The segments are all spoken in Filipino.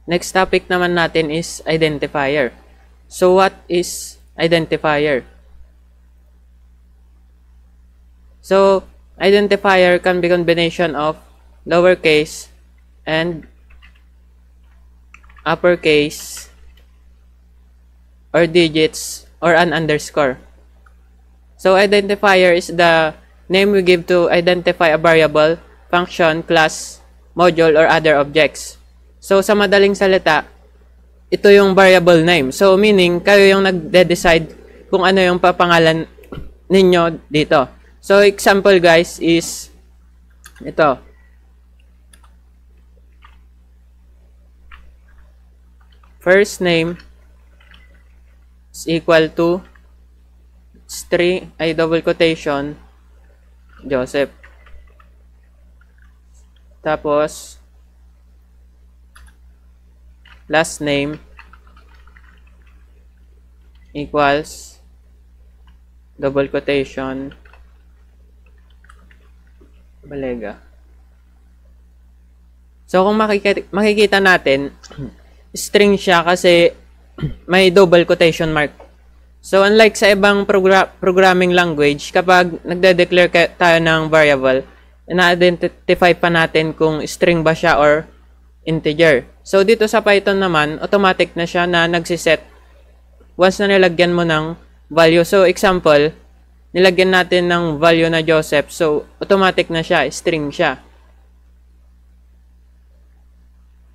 Next topic naman natin is identifier. So what is identifier? So identifier can be combination of lowercase and uppercase or digits or an underscore. So identifier is the name we give to identify a variable, function, class, module, or other objects. So sa madaling salita, ito yung variable name. So meaning, kayo yung nagde-decide kung ano yung papangalan ninyo dito. So example guys is ito. First name is equal to string, double quotation, Joseph. Tapos last name equals double quotation Balega. So kung makikita natin, string siya kasi may double quotation mark. So unlike sa ibang programming language, kapag nagde-declare tayo ng variable, ina-identify pa natin kung string ba siya or integer. So dito sa Python naman, automatic na siya na nagsiset once na nilagyan mo ng value. So example, nilagyan natin ng value na Joseph. So automatic na siya, string siya.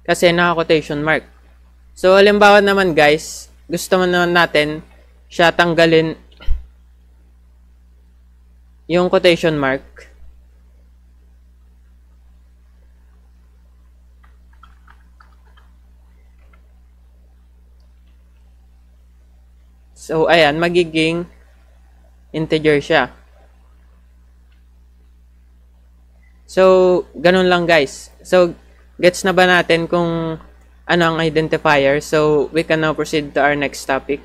Kasi naka-quotation mark. So halimbawa naman guys, gusto naman natin siya tanggalin yung quotation mark. So ayan, magiging integer siya. So ganun lang guys. So gets na ba natin kung ano ang identifier? So we can now proceed to our next topic.